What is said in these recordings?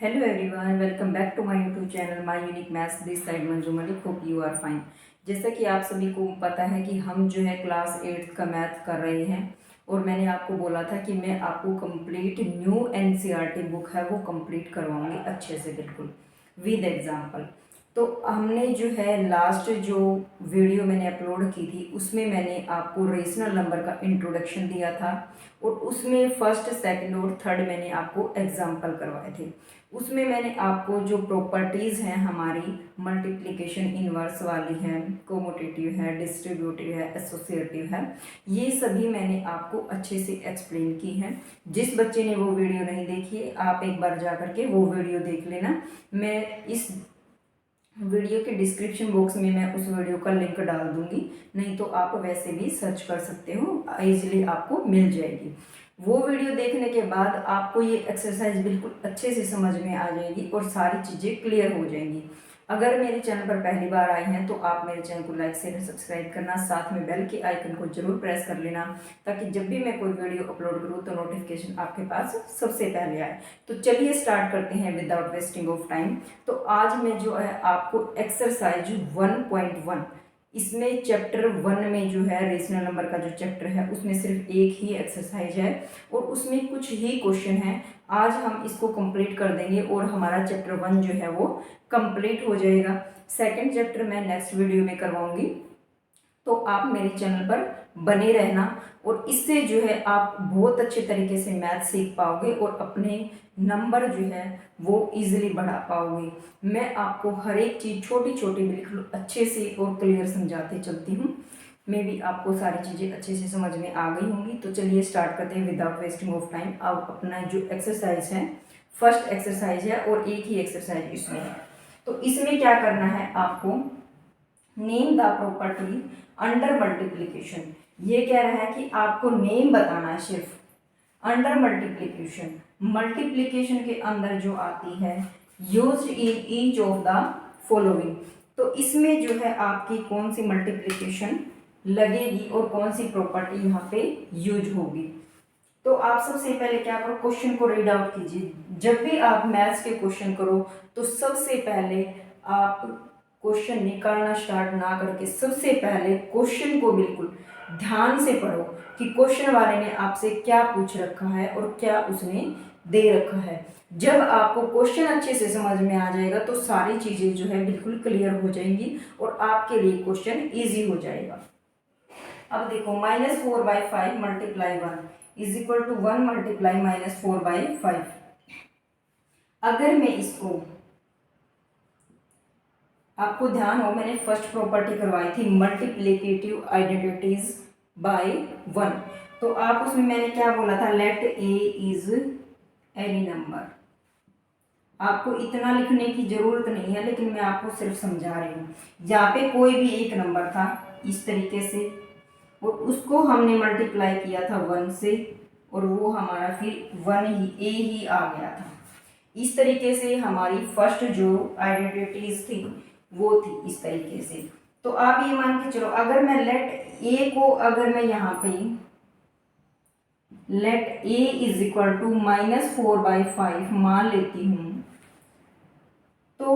Hello everyone, welcome back to my YouTube channel My Unique Maths. This side Manju Malik. Hope you are fine. जैसा कि आप सभी को पता है कि हम जो है क्लास 8 का मैथ कर रहे हैं और मैंने आपको बोला था कि मैं आपको कंप्लीट न्यू एनसीईआरटी बुक है वो कंप्लीट करवाऊंगी अच्छे से, बिल्कुल विद एग्जांपल। तो हमने जो है लास्ट जो वीडियो मैंने अपलोड की थी उसमें मैंने आपको रेशनल नंबर का इंट्रोडक्शन दिया था और उसमें फर्स्ट सेकंड और थर्ड मैंने आपको एग्जांपल करवाए थे। उसमें मैंने आपको जो प्रॉपर्टीज़ हैं हमारी मल्टीप्लिकेशन इनवर्स वाली हैं, कोमोटेटिव है, डिस्ट्रीब्यूटिव है, एसोसिएटिव है, ये सभी मैंने आपको अच्छे से एक्सप्लेन की हैं। जिस बच्चे ने वो वीडियो नहीं देखी आप एक बार जा करके वो वीडियो देख लेना। मैं इस वीडियो के डिस्क्रिप्शन बॉक्स में मैं उस वीडियो का लिंक डाल दूंगी, नहीं तो आप वैसे भी सर्च कर सकते हो, इजीली आपको मिल जाएगी। वो वीडियो देखने के बाद आपको ये एक्सरसाइज बिल्कुल अच्छे से समझ में आ जाएगी और सारी चीज़ें क्लियर हो जाएंगी। अगर मेरे चैनल पर पहली बार आए हैं तो आप मेरे चैनल को लाइक शेयर सब्सक्राइब करना, साथ में बेल के आइकन को जरूर प्रेस कर लेना ताकि जब भी मैं कोई वीडियो अपलोड करूँ तो नोटिफिकेशन आपके पास सबसे पहले आए। तो चलिए स्टार्ट करते हैं विदाउट वेस्टिंग ऑफ टाइम। तो आज मैं जो है आपको एक्सरसाइज 1.1, इसमें चैप्टर 1 में जो है रेशनल नंबर का जो चैप्टर है उसमें सिर्फ एक ही एक्सरसाइज है और उसमें कुछ ही क्वेश्चन है। आज हम इसको कंप्लीट कर देंगे और हमारा चैप्टर 1 जो है वो कंप्लीट हो जाएगा। सेकंड चैप्टर मैं नेक्स्ट वीडियो में करवाऊंगी, तो आप मेरे चैनल पर बने रहना और इससे जो है आप बहुत अच्छे तरीके से मैथ सीख पाओगे और अपने नंबर जो है वो इजीली बढ़ा पाओगे। मैं आपको हर एक चीज़ छोटी छोटी बिल्कुल अच्छे से और क्लियर समझाते चलती हूँ। मे भी आपको सारी चीज़ें अच्छे से समझ में आ गई होंगी। तो चलिए स्टार्ट करते हैं विदाउट वेस्टिंग ऑफ टाइम। अब अपना जो एक्सरसाइज है फर्स्ट एक्सरसाइज है और एक ही एक्सरसाइज इसमें है। तो इसमें क्या करना है आपको, name the property under multiplication. ये कह रहा है कि आपको नेम बताना है सिर्फ अंडर मल्टीप्लिकेशन। मल्टीप्लिकेशन के अंदर जो आती है used in each of the following. तो इसमें जो है आपकी कौन सी मल्टीप्लिकेशन लगेगी और कौन सी प्रॉपर्टी यहाँ पे यूज होगी। तो आप सबसे पहले क्या करो, क्वेश्चन को रीड आउट कीजिए। जब भी आप मैथ्स के क्वेश्चन करो तो सबसे पहले आप क्वेश्चन निकालना स्टार्ट ना करके सबसे पहले क्वेश्चन को बिल्कुल ध्यान से पढ़ो कि क्वेश्चन वाले ने आपसे क्या पूछ रखा है और क्या उसने दे रखा है। जब आपको क्वेश्चन अच्छे से समझ में आ जाएगा तो सारी चीज़ें जो है बिल्कुल क्लियर हो जाएंगी और आपके लिए क्वेश्चन ईजी हो जाएगा। अब देखो -4/5 multiply 1 is equal to 1 multiply -4/5। अगर मैं इसको, आपको ध्यान हो मैंने फर्स्ट प्रॉपर्टी करवाई थी मल्टीप्लिकेटिव आइडेंटिटीज बाय 1, तो आप उसमें मैंने क्या बोला था, let a is any number. आपको इतना लिखने की जरूरत नहीं है लेकिन मैं आपको सिर्फ समझा रही हूँ। यहाँ पे कोई भी एक नंबर था इस तरीके से और उसको हमने मल्टीप्लाई किया था 1 से और वो हमारा फिर 1 ही ए ही आ गया था। इस तरीके से हमारी फर्स्ट जो आइडेंटिटीज थी वो थी इस तरीके से। तो आप ये मान के चलो, अगर मैं लेट ए को, अगर मैं यहाँ पे let a is equal to -4/5 मान लेती हूँ तो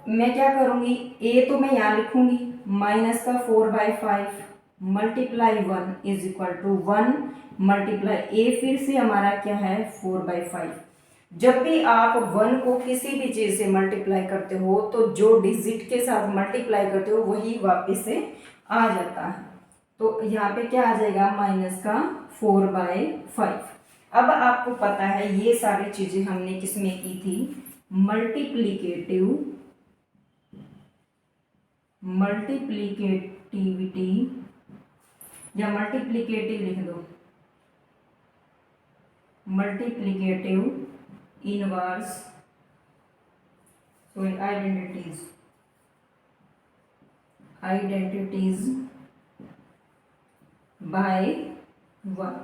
मैं क्या करूँगी, ए तो मैं यहाँ लिखूँगी -4/5 multiply 1 is equal to 1 multiply A, फिर से हमारा क्या है 4/5। जब भी आप 1 को किसी भी चीज़ से मल्टीप्लाई करते हो तो जो डिजिट के साथ मल्टीप्लाई करते हो वही वापस से आ जाता है। तो यहाँ पे क्या आ जाएगा -4/5। अब आपको पता है ये सारी चीज़ें हमने किसमें की थी, मल्टीप्लिकेटिविटी या मल्टीप्लिकेटिव लिख दो, multiplicative inverse sorry identities by 1।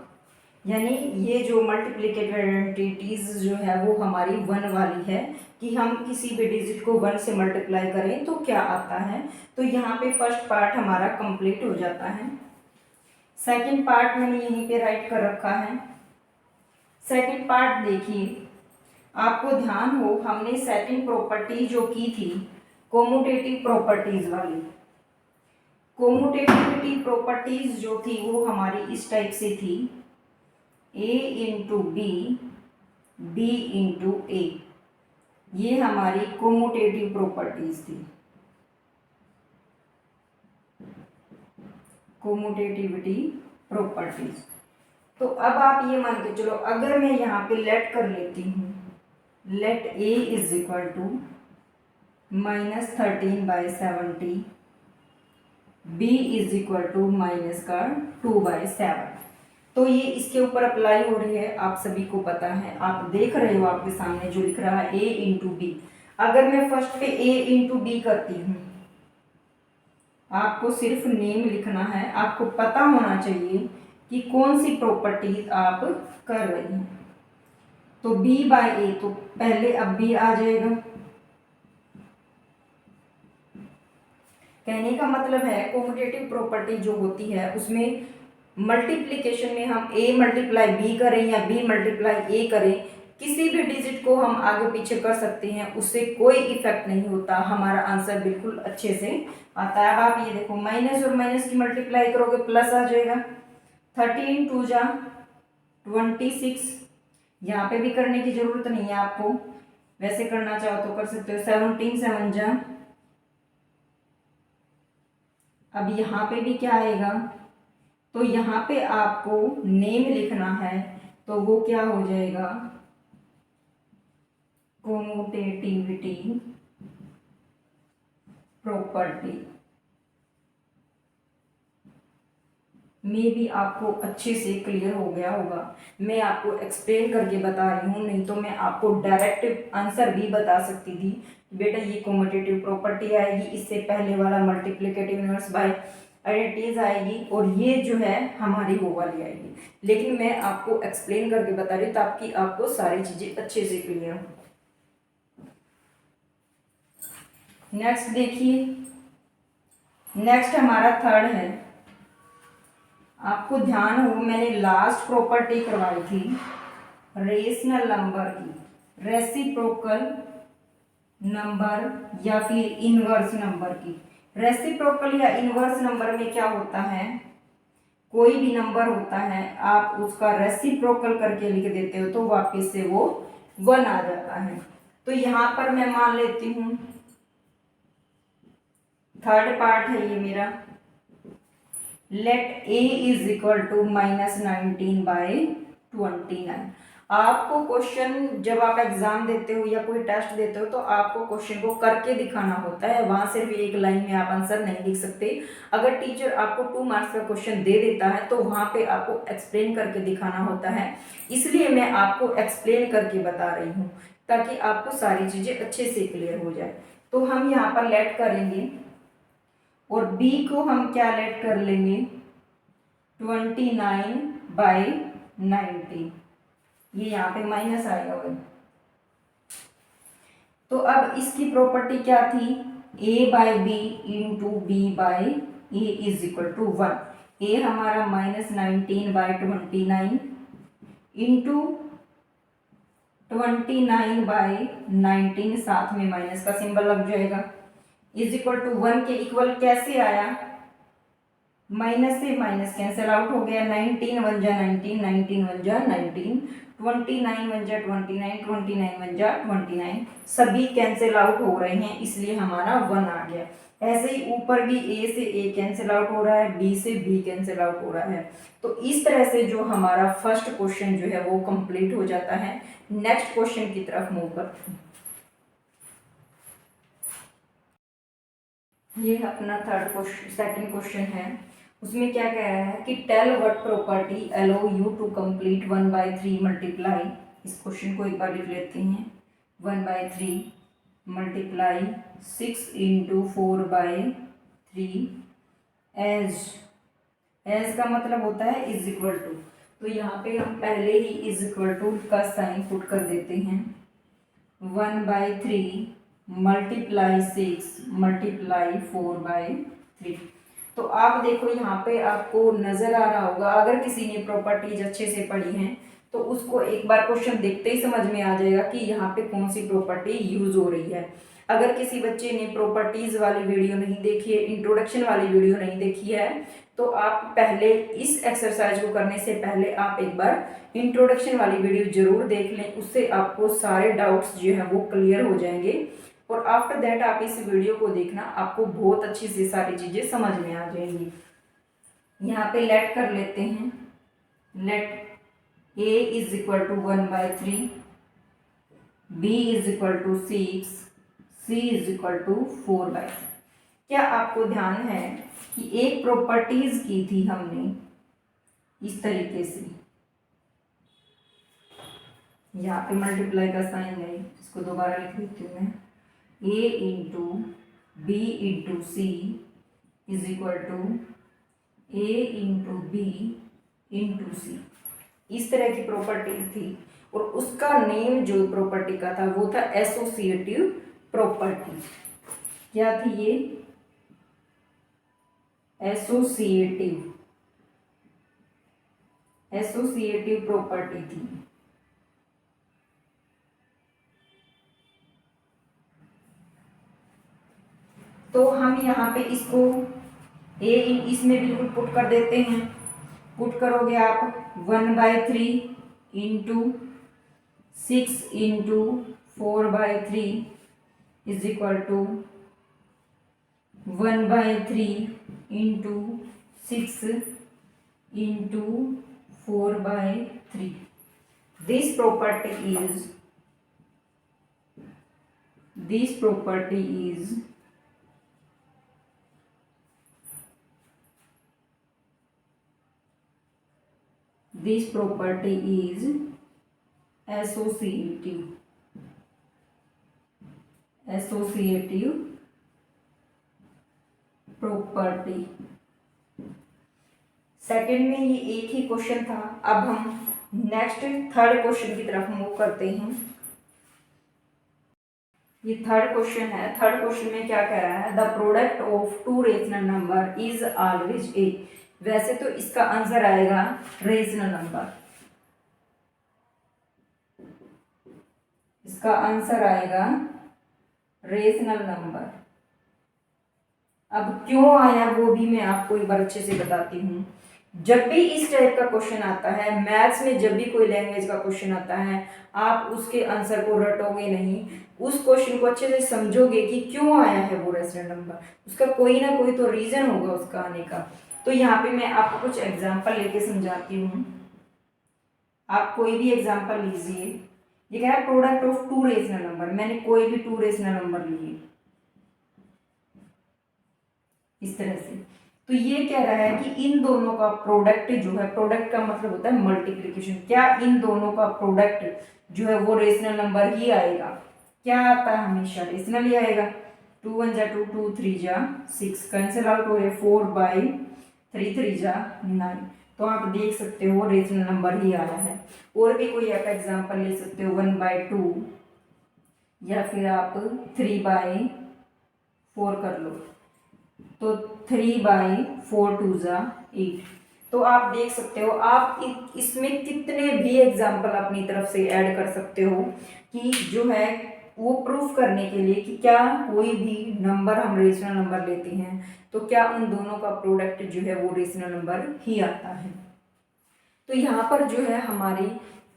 यानी ये जो मल्टीप्लिकेटिव आइडेंटिटीज जो है वो हमारी 1 वाली है कि हम किसी भी डिजिट को 1 से मल्टीप्लाई करें तो क्या आता है। तो यहाँ पे फर्स्ट पार्ट हमारा कंप्लीट हो जाता है। सेकंड पार्ट मैंने यहीं पे राइट कर रखा है। सेकंड पार्ट देखिए, आपको ध्यान हो, हमने सेकंड प्रॉपर्टी जो की थी कोमुटेटिव प्रॉपर्टीज वाली, कोमुटेटिविटी प्रॉपर्टीज जो थी वो हमारी इस टाइप से थी, ए इंटू बी, बी इंटू ए, ये हमारी कोमुटेटिव प्रॉपर्टीज थी, कोमुटेटिविटी प्रॉपर्टीज। तो अब आप ये मान के चलो, अगर मैं यहाँ पे लेट कर लेती हूँ, let a is equal to -13/70, b is equal to -2/7। तो ये इसके ऊपर अप्लाई हो रही है, आप सभी को पता है, आप देख रहे हो आपके सामने जो लिख रहा है ए इंटू बी। अगर मैं फर्स्ट पे ए इंटू बी करती हूँ, आपको सिर्फ नेम लिखना है, आपको पता होना चाहिए कि कौन सी प्रॉपर्टीज आप कर रही हैं। तो b बाय ए, तो पहले अब b आ जाएगा। कहने का मतलब है कोमुटेटिव प्रॉपर्टी जो होती है उसमें मल्टीप्लिकेशन में हम a मल्टीप्लाई b करें या b मल्टीप्लाई a करें, किसी भी डिजिट को हम आगे पीछे कर सकते हैं, उससे कोई इफेक्ट नहीं होता, हमारा आंसर बिल्कुल अच्छे से आता है। अब आप ये देखो, माइनस और माइनस की मल्टीप्लाई करोगे प्लस आ जाएगा, 13 2 जा 26, यहाँ पे भी करने की जरूरत नहीं है आपको, वैसे करना चाहो तो कर सकते हो, 17 7 जा, अब यहाँ पे भी क्या आएगा, तो यहाँ पे आपको नेम लिखना है, तो वो क्या हो जाएगा, कोमुटेटिविटी प्रॉपर्टी में भी आपको अच्छे से क्लियर हो गया होगा। मैं आपको एक्सप्लेन करके बता रही हूँ, नहीं तो मैं आपको डायरेक्ट आंसर भी बता सकती थी, बेटा ये कोमुटेटिव प्रॉपर्टी आएगी, इससे पहले वाला मल्टीप्लिकेटिव इनवर्स बाय आइडेंटिटीज आएगी, और ये जो है हमारी वो वाली आएगी। लेकिन मैं आपको एक्सप्लेन करके बता रही हूँ ताकि आपको सारी चीज़ें अच्छे से क्लियर हो। नेक्स्ट देखिए, नेक्स्ट हमारा थर्ड है। आपको ध्यान हो, मैंने लास्ट प्रॉपर्टी करवाई थी रेशनल नंबर की, रेसिप्रोकल नंबर या फिर इनवर्स नंबर की। रेसिप्रोकल या इनवर्स नंबर में क्या होता है, कोई भी नंबर होता है, आप उसका रेसिप्रोकल करके लिख देते हो तो वापस से वो 1 आ जाता है। तो यहाँ पर मैं मान लेती हूँ, थर्ड पार्ट है ये मेरा, let a is equal to -19/29। आपको क्वेश्चन जब आप एग्जाम देते हो या कोई टेस्ट देते हो तो आपको क्वेश्चन को करके दिखाना होता है, वहां सिर्फ एक लाइन में आप आंसर नहीं लिख सकते। अगर टीचर आपको 2 मार्क्स का क्वेश्चन दे देता है तो वहां पे आपको एक्सप्लेन करके दिखाना होता है, इसलिए मैं आपको एक्सप्लेन करके बता रही हूँ ताकि आपको सारी चीजें अच्छे से क्लियर हो जाए। तो हम यहाँ पर लेट करेंगे और b को हम क्या लेट कर लेंगे, 29/19, ये यहाँ पे माइनस आएगा 1। तो अब इसकी प्रॉपर्टी क्या थी, a by b into b by a is equal to 1। A हमारा -19/29 इंटू 29/19, साथ में माइनस का सिंबल लग जाएगा, इज इक्वल टू 1 के इक्वल कैसे आया, माइनस से माइनस कैंसिल आउट हो गया, 19 1 जा 19, 19 1 जा 19, 29 1 जा 29, 29 1 जा 29, सभी कैंसिल आउट हो रहे हैं इसलिए हमारा 1 आ गया। ऐसे ही ऊपर भी a से a कैंसिल आउट हो रहा है, b से b कैंसिल आउट हो रहा है। तो इस तरह से जो हमारा फर्स्ट क्वेश्चन जो है वो कंप्लीट हो जाता है। नेक्स्ट क्वेश्चन की तरफ मूव करते हैं। ये अपना सेकंड क्वेश्चन है, उसमें क्या कह रहा है कि tell what property allow you to complete 1/3 multiply. इस क्वेश्चन को एक बार लिख लेते हैं, 1/3 मल्टीप्लाई 6 इंटू 4/3 एज का मतलब होता है इज इक्वल टू, तो यहाँ पे हम पहले ही इज इक्वल टू का साइन पुट कर देते हैं, 1/3 मल्टीप्लाई 6 मल्टीप्लाई 4/3। तो आप देखो यहाँ पे आपको नज़र आ रहा होगा, अगर किसी ने प्रॉपर्टीज अच्छे से पढ़ी हैं तो उसको एक बार क्वेश्चन देखते ही समझ में आ जाएगा कि यहाँ पे कौन सी प्रॉपर्टी यूज हो रही है। अगर किसी बच्चे ने प्रॉपर्टीज वाली वीडियो नहीं देखी है, इंट्रोडक्शन वाली वीडियो नहीं देखी है, तो आप पहले इस एक्सरसाइज को करने से पहले आप एक बार इंट्रोडक्शन वाली वीडियो जरूर देख लें। उससे आपको सारे डाउट्स जो है वो क्लियर हो जाएंगे और आफ्टर दैट आप इस वीडियो को देखना, आपको बहुत अच्छी से सारी चीज़ें समझ में आ जाएंगी। यहाँ पे लेट कर लेते हैं। Let a is equal to 1/3, b is equal to 6, c is equal to 4/3। क्या आपको ध्यान है कि एक प्रॉपर्टीज की थी हमने इस तरीके से, यहाँ पे मल्टीप्लाई का साइन है, इसको दोबारा लिख देती हूँ मैं, a into B into C is equal to a into B into C. इस तरह की प्रॉपर्टीज थी और उसका नेम जो प्रॉपर्टी का था वो था एसोसिएटिव प्रॉपर्टी। क्या थी ये? एसोसिएटिव प्रॉपर्टी थी। तो हम यहाँ पे इसको इसमें बिल्कुल पुट कर देते हैं। पुट करोगे आप 1/3 into 6 into 4/3 is equal to 1/3 into 6 into 4/3। This property is associative property. Second में ये एक ही क्वेश्चन था। अब हम नेक्स्ट थर्ड क्वेश्चन की तरफ मूव करते हैं। ये थर्ड क्वेश्चन है। थर्ड क्वेश्चन में क्या कह रहा है? The product of two rational number is always a. वैसे तो इसका आंसर आएगा रेशनल नंबर, इसका आंसर आएगा रेशनल नंबर। अब क्यों आया वो भी मैं आपको एक बार अच्छे से बताती हूँ। जब भी इस टाइप का क्वेश्चन आता है मैथ्स में, जब भी कोई लैंग्वेज का क्वेश्चन आता है, आप उसके आंसर को रटोगे नहीं, उस क्वेश्चन को अच्छे से समझोगे कि क्यों आया है वो रेशनल नंबर। उसका कोई ना कोई तो रीजन होगा उसका आने का। तो यहाँ पे मैं आपको कुछ एग्जाम्पल लेके समझाती हूँ। आप कोई भी एग्जाम्पल लीजिए। ये कह रहा है product of two rational number. मैंने कोई भी टू रेशनल नंबर लिए इस तरह से। तो ये कह रहा है कि इन दोनों का प्रोडक्ट जो है, प्रोडक्ट का मतलब होता है मल्टीप्लिकेशन। क्या इन दोनों का प्रोडक्ट जो है वो रेशनल नंबर ही आएगा? क्या आता है? हमेशा रेशनल ही आएगा। 2 1 जा 2, 2 3 जा 6, कैंसिल आउट हो गए 4/3, 3 जा 9। तो आप देख सकते हो रेशनल नंबर ही आया है। और भी कोई आप एग्जाम्पल ले सकते हो, 1/2 या फिर आप 3/4 कर लो। तो 3/4 2 जा 8। तो आप देख सकते हो, आप इसमें कितने भी एग्जाम्पल अपनी तरफ से ऐड कर सकते हो कि जो है वो प्रूफ करने के लिए कि क्या कोई भी नंबर हम रेशनल नंबर लेते हैं तो क्या उन दोनों का प्रोडक्ट जो है वो रेशनल नंबर ही आता है। तो यहाँ पर जो है हमारी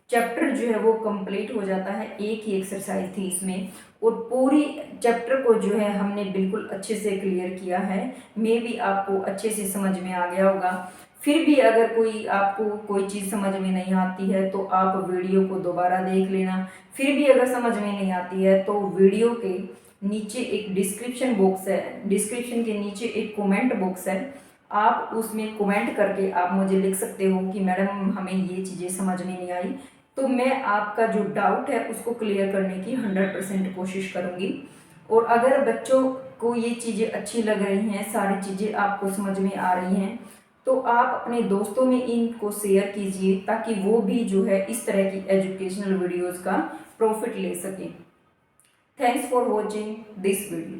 चैप्टर जो है वो कंप्लीट हो जाता है। एक ही एक्सरसाइज थी इसमें और पूरी चैप्टर को जो है हमने बिल्कुल अच्छे से क्लियर किया है। मे भी आपको अच्छे से समझ में आ गया होगा। फिर भी अगर आपको कोई चीज़ समझ में नहीं आती है तो आप वीडियो को दोबारा देख लेना। फिर भी अगर समझ में नहीं आती है तो वीडियो के नीचे एक डिस्क्रिप्शन बॉक्स है, डिस्क्रिप्शन के नीचे एक कमेंट बॉक्स है, आप उसमें कमेंट करके आप मुझे लिख सकते हो कि मैडम हमें ये चीज़ें समझ में नहीं आई। तो मैं आपका जो डाउट है उसको क्लियर करने की 100% कोशिश करूँगी। और अगर बच्चों को ये चीज़ें अच्छी लग रही हैं, सारी चीज़ें आपको समझ में आ रही हैं, तो आप अपने दोस्तों में इनको शेयर कीजिए ताकि वो भी जो है इस तरह की एजुकेशनल वीडियोज़ का प्रॉफिट ले सकें। Thanks for watching this video.